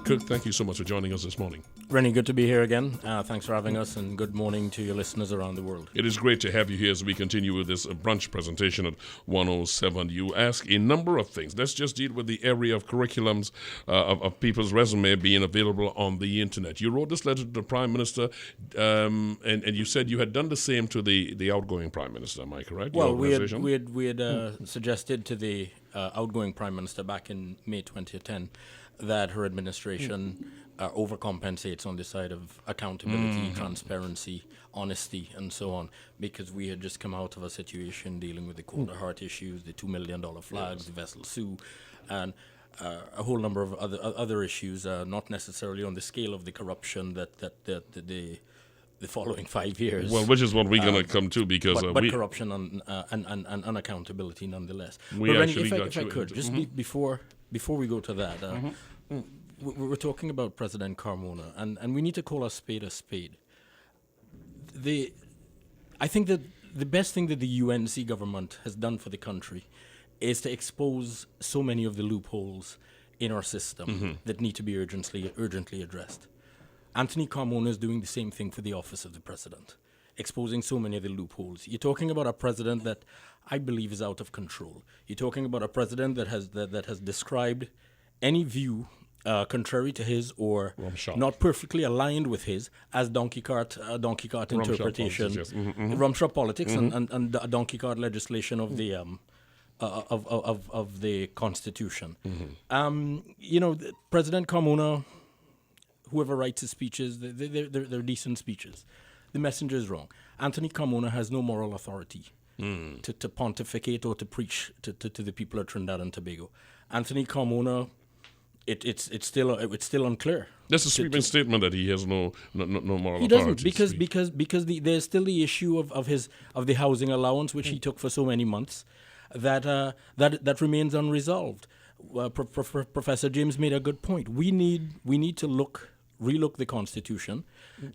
Kirk, thank you so much for joining us this morning. Rennie, good to be here again. Thanks for having us, and good morning to your listeners around the world. It is great to have you here as we continue with this brunch presentation at 107. You ask a number of things. Let's just deal with the area of curriculums of people's resume being available on the internet. You wrote this letter to the Prime Minister, and you said you had done the same to the outgoing Prime Minister. Am I correct? Well, we had suggested to the outgoing Prime Minister back in May 2010 that her administration overcompensates on the side of accountability, transparency, honesty, and so on, because we had just come out of a situation dealing with the Cold Heart issues, the $2 million flags, the vessel sue, and a whole number of other issues, not necessarily on the scale of the corruption that the following 5 years. Well, which is what we're going to come to, because but corruption and unaccountability nonetheless. If I could, before we go to that, we're talking about President Carmona, and we need to call a spade a spade. I think that the best thing that the UNC government has done for the country is to expose so many of the loopholes in our system that need to be urgently addressed. Anthony Carmona is doing the same thing for the office of the president, exposing so many of the loopholes. You're talking about a president that I believe is out of control. You're talking about a president that has described any view contrary to his or not perfectly aligned with his as donkey cart interpretation, Rumsfeld politics, and donkey cart legislation of the of the Constitution. President Carmona, whoever writes his speeches, they're decent speeches. The messenger is wrong. Anthony Carmona has no moral authority to pontificate or to preach to the people of Trinidad and Tobago. Anthony Carmona, it's still unclear. That's a sweeping statement that he has no moral authority. He doesn't, because there's still the issue of the housing allowance, which he took for so many months, that remains unresolved. Professor James made a good point. We need to relook the Constitution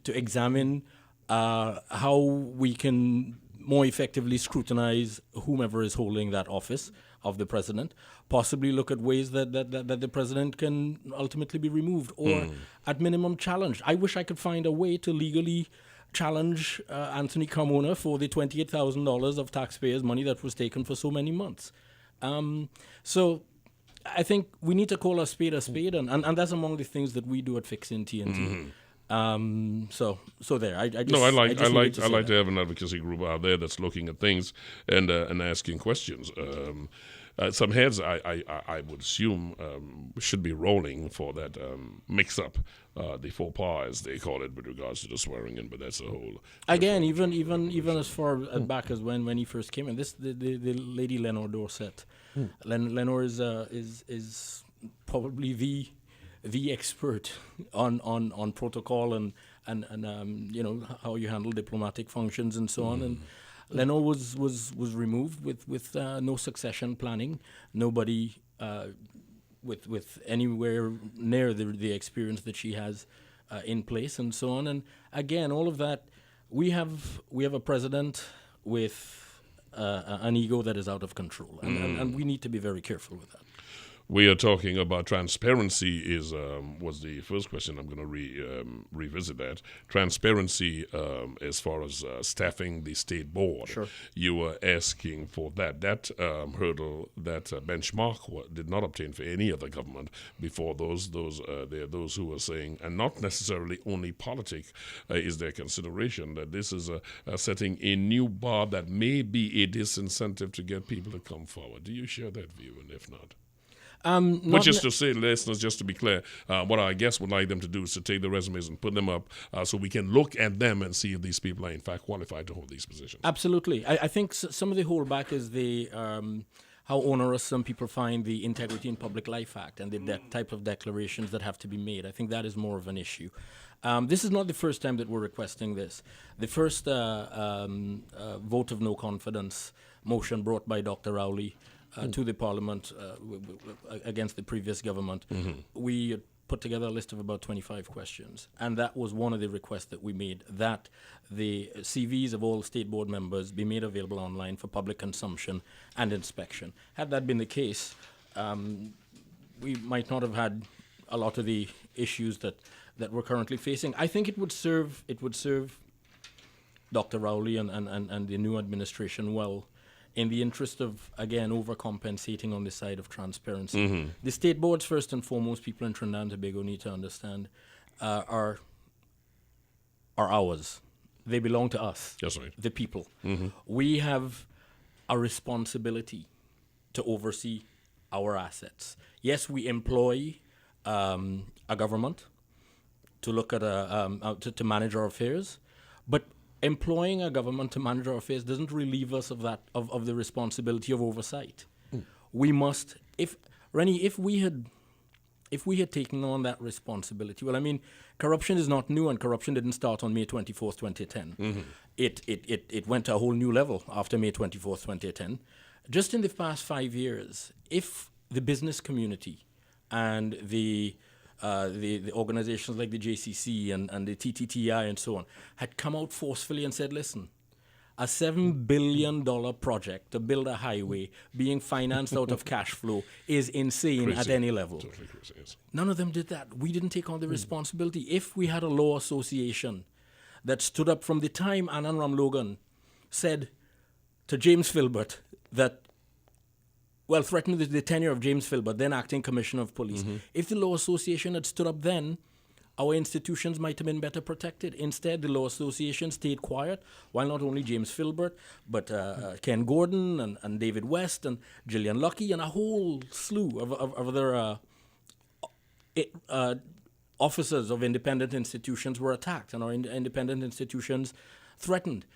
to examine how we can more effectively scrutinize whomever is holding that office of the president, possibly look at ways that the president can ultimately be removed or at minimum challenged. I wish I could find a way to legally challenge Anthony Carmona for the $28,000 of taxpayers' money that was taken for so many months. So I think we need to call a spade, and that's among the things that we do at Fixing TNT. So there. I like to have an advocacy group out there that's looking at things and asking questions. Some heads, I would assume, should be rolling for that mix-up, the faux pas, as they call it, with regards to the swearing in. But that's a whole. Again, even as far back as when he first came in, the lady Lenore Dorset. Lenore is probably the expert on protocol and how you handle diplomatic functions and so on. And Lenore was removed with no succession planning. Nobody with anywhere near the experience that she has in place and so on. And again, all of that, we have a president with an ego that is out of control, and we need to be very careful with that. We are talking about transparency was the first question. I'm going to revisit that. Transparency as far as staffing the state board. Sure. You were asking for that. That hurdle, that benchmark did not obtain for any other government before those. There are those who are saying, and not necessarily only politic is their consideration, that this is setting a new bar that may be a disincentive to get people to come forward. Do you share that view? And if not? Which is to say, listeners, just to be clear, what I guess would like them to do is to take the resumes and put them up so we can look at them and see if these people are in fact qualified to hold these positions. Absolutely. I think some of the holdback is how onerous some people find the Integrity in Public Life Act and the type of declarations that have to be made. I think that is more of an issue. This is not the first time that we're requesting this. The first vote of no confidence motion brought by Dr. Rowley to the Parliament against the previous government. We put together a list of about 25 questions, and that was one of the requests that we made, that the CVs of all state board members be made available online for public consumption and inspection. Had that been the case, we might not have had a lot of the issues that we're currently facing. I think it would serve Dr. Rowley and the new administration well, in the interest of, again, overcompensating on the side of transparency. The state boards, first and foremost, people in Trinidad and Tobago need to understand, are ours. They belong to us, That's right. the people. We have a responsibility to oversee our assets. Yes, we employ a government to look at to manage our affairs, but employing a government to manage our affairs doesn't relieve us of that of the responsibility of oversight. We must, if we had taken on that responsibility, well, I mean, corruption is not new, and corruption didn't start on May 24th, 2010. It went to a whole new level after May 24th, 2010. Just in the past 5 years, if the business community and the organizations like the JCC and the TTTI and so on had come out forcefully and said, listen, a $7 billion project to build a highway being financed out of cash flow is insane Crazy. at any level. Totally crazy, yes. None of them did that. We didn't take on the responsibility. If we had a law association that stood up from the time Anand Ramlogan said to James Filbert that, well, threatened the tenure of James Filbert, then acting commissioner of police. If the Law Association had stood up then, our institutions might have been better protected. Instead, the Law Association stayed quiet, while not only James Filbert, but Ken Gordon and David West and Gillian Lucky and a whole slew of other officers of independent institutions were attacked, and our independent institutions threatened.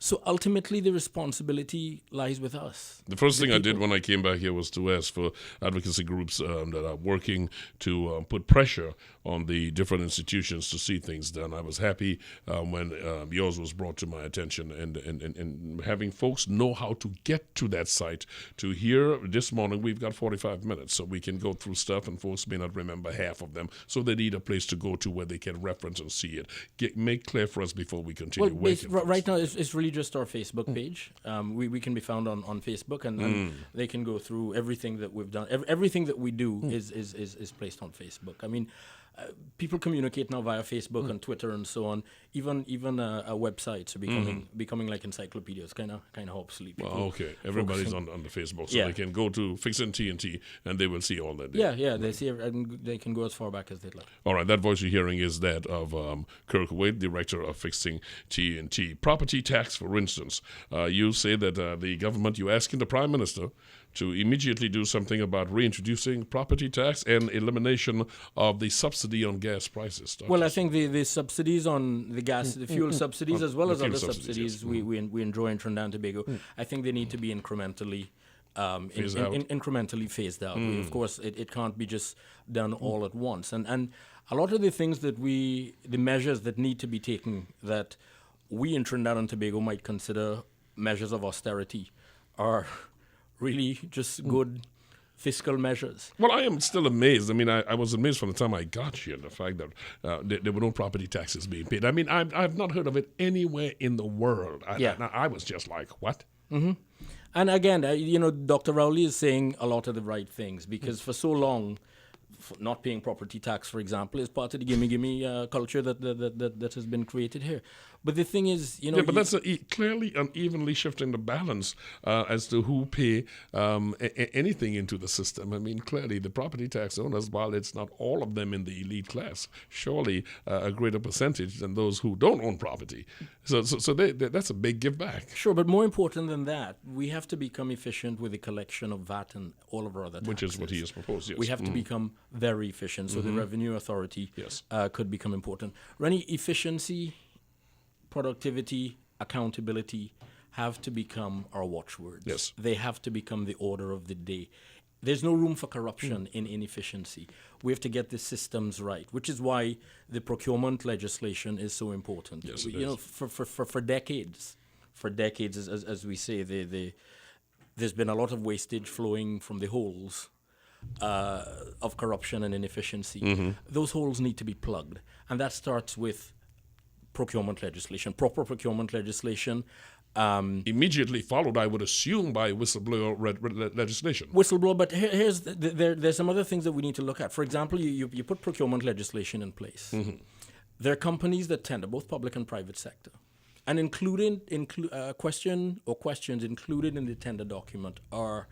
So ultimately, the responsibility lies with us. The first thing I did when I came back here was to ask for advocacy groups that are working to put pressure on the different institutions to see things done. I was happy when yours was brought to my attention, and having folks know how to get to that site. To hear this morning, we've got 45 minutes, so we can go through stuff, and folks may not remember half of them, so they need a place to go to where they can reference and see it. Make clear for us before we continue. Well, right now, it's really just our Facebook page. We can be found on Facebook, and they can go through everything that we've done. Everything that we do is placed on Facebook. I mean, people communicate now via Facebook and Twitter and so on. Even websites are becoming like encyclopedias, kind of obsolete. Well, okay, everybody's on the Facebook, so they can go to Fixin' TNT and they will see all that. They see, and they can go as far back as they'd like. All right, that voice you're hearing is that of Kirk Waithe, director of Fixing TNT. Property tax, for instance. You say that the government, you're asking the Prime Minister to immediately do something about reintroducing property tax and elimination of the subsidy on gas prices. Well, I think the subsidies on the gas, the fuel subsidies, as well as other subsidies we enjoy in Trinidad and Tobago, I think they need to be incrementally phased out. Of course, it can't be just done all at once. And a lot of the things the measures that need to be taken that we in Trinidad and Tobago might consider measures of austerity are really just good fiscal measures. Well, I am still amazed. I mean, I was amazed from the time I got here, the fact that there were no property taxes being paid. I mean, I've not heard of it anywhere in the world. I was just like, what? And again, Dr. Rowley is saying a lot of the right things, because for so long, not paying property tax, for example, is part of the gimme culture that has been created here. But the thing is, but that's clearly unevenly shifting the balance as to who pay anything into the system. I mean, clearly the property tax owners, while it's not all of them in the elite class, surely a greater percentage than those who don't own property. So that's a big give back. Sure, but more important than that, we have to become efficient with the collection of VAT and all of our other taxes. Which is what he has proposed, yes. We have to become very efficient, so the Revenue Authority could become important. Rennie, efficiency, productivity, accountability have to become our watchwords. Yes. They have to become the order of the day. There's no room for corruption in inefficiency. We have to get the systems right, which is why the procurement legislation is so important. Yes, it is. For decades, as we say, there's been a lot of wastage flowing from the holes of corruption and inefficiency. Those holes need to be plugged, and that starts with procurement legislation, proper procurement legislation. Immediately followed, I would assume, by whistleblower legislation. Whistleblower, but there's some other things that we need to look at. For example, you put procurement legislation in place. There are companies that tender, both public and private sector, and questions included in the tender document are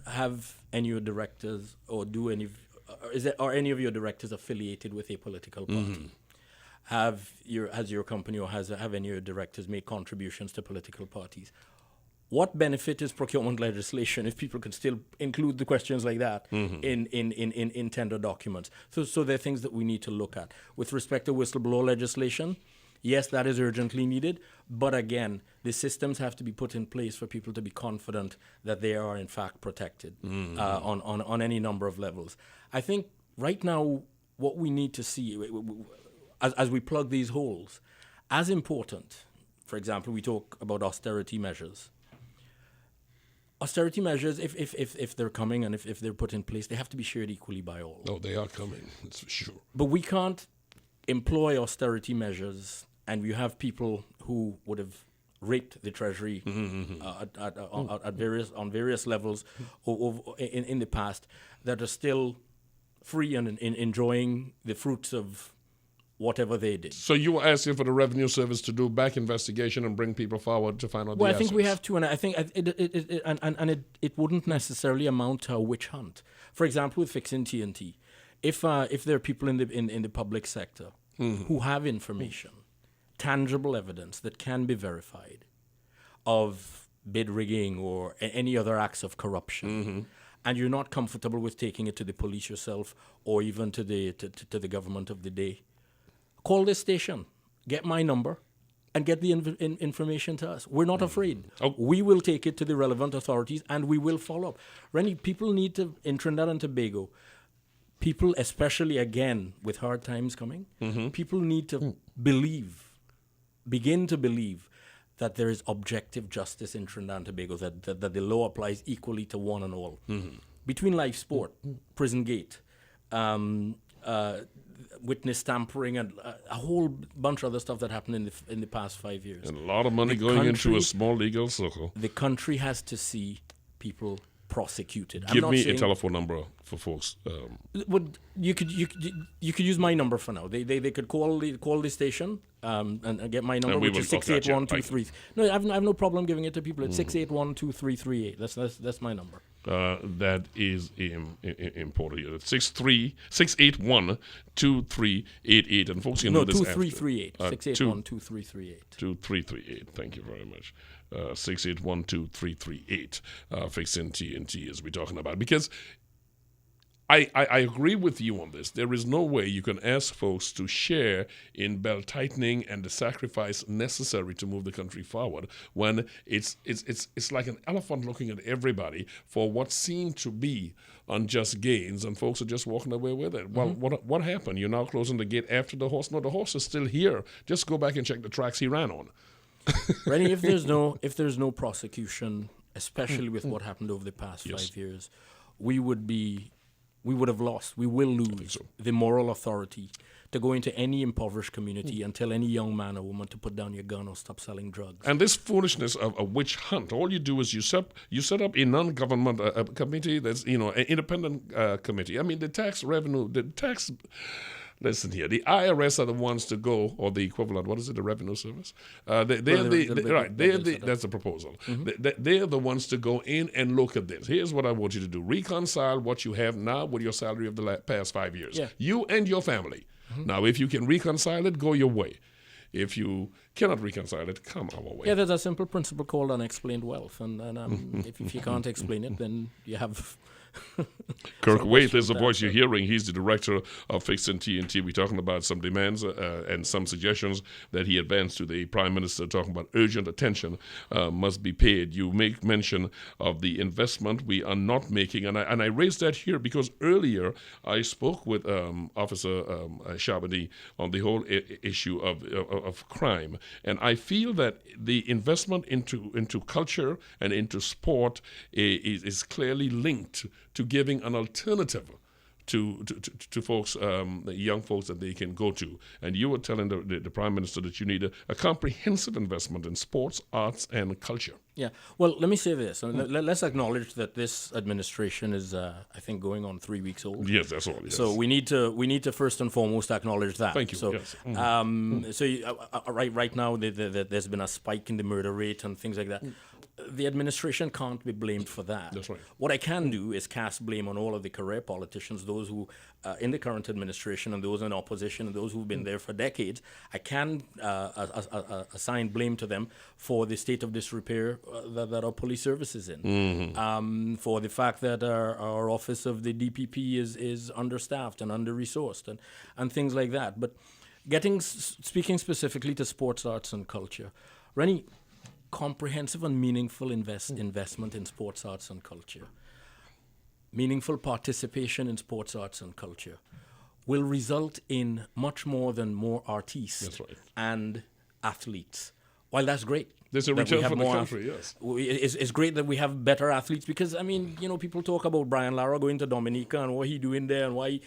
have any of your directors are any of your directors affiliated with a political party? Has your company or have any of your directors made contributions to political parties? What benefit is procurement legislation if people can still include the questions like that in tender documents? So there are things that we need to look at. With respect to whistleblower legislation, yes, that is urgently needed. But again, the systems have to be put in place for people to be confident that they are in fact protected on any number of levels. I think right now what we need to see as we plug these holes, as important, for example, we talk about austerity measures. Austerity measures, if they're coming and if they're put in place, they have to be shared equally by all. Oh, they are coming, that's for sure. But we can't employ austerity measures, and you have people who would have raped the treasury on various levels in the past that are still free and enjoying the fruits of whatever they did. So you were asking for the Revenue Service to do back investigation and bring people forward to find out the assets? Well, I think we have to, and I think it wouldn't necessarily amount to a witch hunt. For example, with fixing TNT, if there are people in the public sector who have information, tangible evidence that can be verified of bid rigging or any other acts of corruption, and you're not comfortable with taking it to the police yourself or even to the government of the day, call this station, get my number, and get the information to us. We're not afraid. Oh. We will take it to the relevant authorities, and we will follow up. Rennie, people need to, in Trinidad and Tobago, people, especially again with hard times coming, people need to begin to believe that there is objective justice in Trinidad and Tobago, that the law applies equally to one and all. Between life sport, prison gate, witness tampering, and a whole bunch of other stuff that happened in the past 5 years. And a lot of money going into a small legal circle. The country has to see people prosecuted. Give me a telephone number for folks. You could use my number for now. They could call the station and get my number, which is 68123. No, I have no problem giving it to people. It's 6812338. That's my number. That is important here. 681-2388, and folks can do this 2338. 681-2338. 2338. Thank you very much. 681-2338. Fixing TNT as we're talking about, because I agree with you on this. There is no way you can ask folks to share in belt tightening and the sacrifice necessary to move the country forward when it's like an elephant looking at everybody for what seemed to be unjust gains, and folks are just walking away with it. Well, what happened? You're now closing the gate after the horse? No, the horse is still here. Just go back and check the tracks he ran on. Rennie, if there's no prosecution, especially with what happened over the past 5 years, we will lose the moral authority to go into any impoverished community and tell any young man or woman to put down your gun or stop selling drugs. And this foolishness of a witch hunt, all you do is you set up a non-government committee that's, an independent committee. I mean, listen here, the IRS are the ones to go, or the equivalent, what is it, the Revenue Service? That's the proposal. They're the ones to go in and look at this. Here's what I want you to do. Reconcile what you have now with your salary of the past 5 years. Yeah. You and your family. Now, if you can reconcile it, go your way. If you cannot reconcile it, come our way. Yeah, there's a simple principle called unexplained wealth. And if you can't explain it, then you have... Kirk Waithe is the voice you're hearing. He's the director of Fixing TNT. We're talking about some demands and some suggestions that he advanced to the Prime Minister, talking about urgent attention must be paid. You make mention of the investment we are not making, and I raised that here because earlier I spoke with Officer Shabadi on the whole issue of crime, and I feel that the investment into culture and into sport is clearly linked to giving an alternative to folks, young folks that they can go to. And you were telling the Prime Minister that you need a comprehensive investment in sports, arts, and culture. Yeah. Well, let me say this. Let's acknowledge that this administration is, I think, going on 3 weeks old. Yes, that's all. Yes. So we need to first and foremost acknowledge that. Thank you. So, yes. Right now, there's been a spike in the murder rate and things like that. The administration can't be blamed for that. That's right. What I can do is cast blame on all of the career politicians, those who in the current administration and those in opposition and those who've been there for decades. I can assign blame to them for the state of disrepair that our police service is in, for the fact that our office of the DPP is understaffed and under-resourced and things like that. But speaking specifically to sports, arts, and culture, Rennie, comprehensive and meaningful investment in sports, arts, and culture, meaningful participation in sports, arts, and culture will result in much more than more artists and athletes. While that's great. There's a return for the country, yes. It's great that we have better athletes because, I mean, people talk about Brian Lara going to Dominica and what he doing there and why.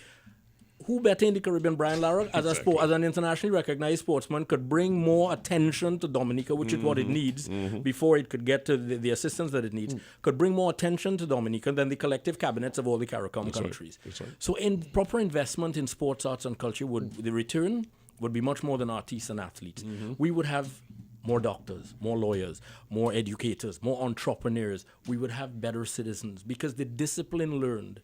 Who better in the Caribbean, Brian Lara, as an internationally recognized sportsman, could bring more attention to Dominica, which is what it needs before it could get to the assistance that it needs, could bring more attention to Dominica than the collective cabinets of all the CARICOM countries. That's right. So in proper investment in sports, arts, and culture, the return would be much more than artists and athletes. We would have more doctors, more lawyers, more educators, more entrepreneurs. We would have better citizens because the discipline learned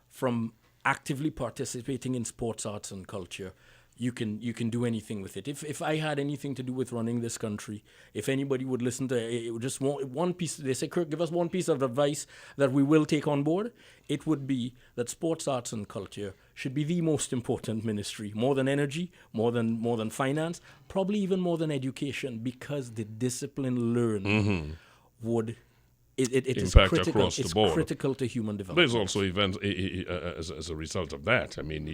from actively participating in sports, arts, and culture, you can do anything with it. If I had anything to do with running this country, if anybody would listen to just one piece, they say, Kirk, give us one piece of advice that we will take on board, it would be that sports, arts, and culture should be the most important ministry, more than energy, more than finance, probably even more than education, because the discipline learned would. It is critical. It's critical to human development. There's also events as a result of that. I mean,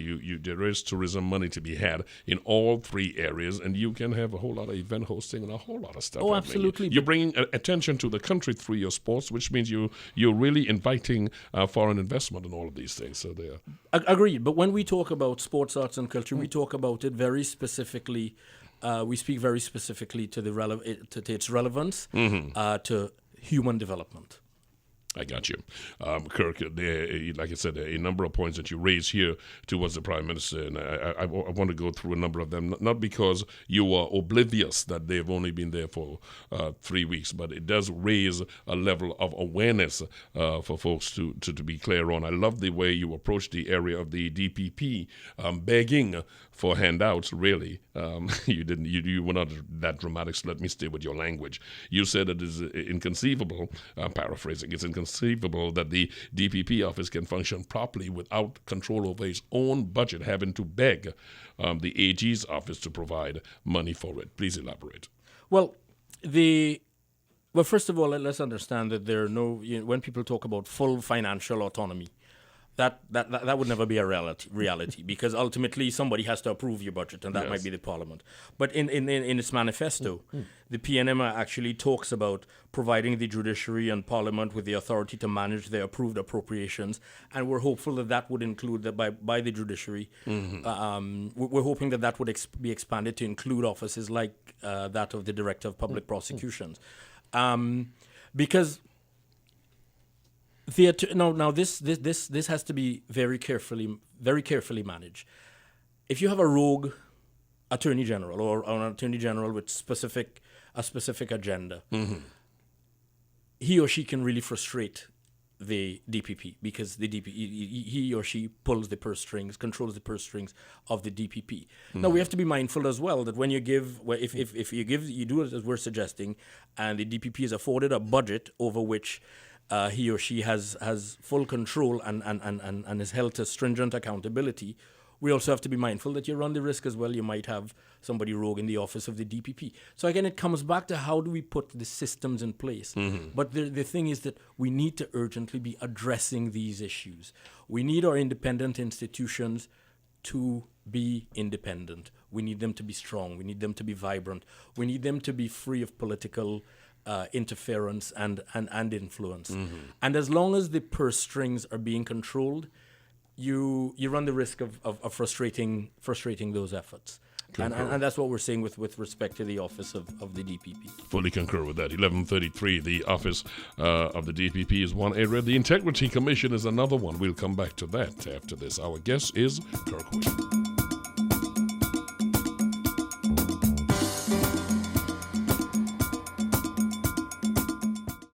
there is tourism money to be had in all three areas, and you can have a whole lot of event hosting and a whole lot of stuff. Oh, absolutely. You're bringing attention to the country through your sports, which means you're really inviting foreign investment in all of these things. So they are agreed. But when we talk about sports, arts, and culture, we talk about it very specifically. We speak very specifically to to its relevance to human development. I got you. Kirk, like I said, a number of points that you raised here towards the Prime Minister, and I want to go through a number of them, not because you are oblivious that they've only been there for 3 weeks, but it does raise a level of awareness for folks to be clear on. I love the way you approach the area of the DPP, begging for handouts, really. You were not that dramatic, so let me stay with your language. You said it is inconceivable, I'm paraphrasing, it's inconceivable that the DPP office can function properly without control over its own budget, having to beg the AG's office to provide money for it. Please elaborate. Well, first of all, let's understand that there are no, when people talk about full financial autonomy, that would never be a reality because ultimately somebody has to approve your budget, and that might be the Parliament. But in its manifesto, the PNM actually talks about providing the judiciary and Parliament with the authority to manage their approved appropriations, and we're hopeful that would include that by the judiciary. We're hoping that would be expanded to include offices like that of the Director of Public Prosecutions, because. Now this has to be very carefully managed. If you have a rogue attorney general or an attorney general with a specific agenda, he or she can really frustrate the DPP because he or she controls the purse strings of the DPP. Now we have to be mindful as well that when you give, if you do it as we're suggesting, and the DPP is afforded a budget over which he or she has full control and is held to stringent accountability, we also have to be mindful that you run the risk as well. You might have somebody rogue in the office of the DPP. So again, it comes back to how do we put the systems in place. But the thing is that we need to urgently be addressing these issues. We need our independent institutions to be independent. We need them to be strong. We need them to be vibrant. We need them to be free of political interference and influence. And as long as the purse strings are being controlled, you run the risk of frustrating those efforts. And that's what we're seeing with respect to the office of the DPP. Fully concur with that. 11:33, the office of the DPP is one area. The Integrity Commission is another one. We'll come back to that after this. Our guest is Kirk Waithe.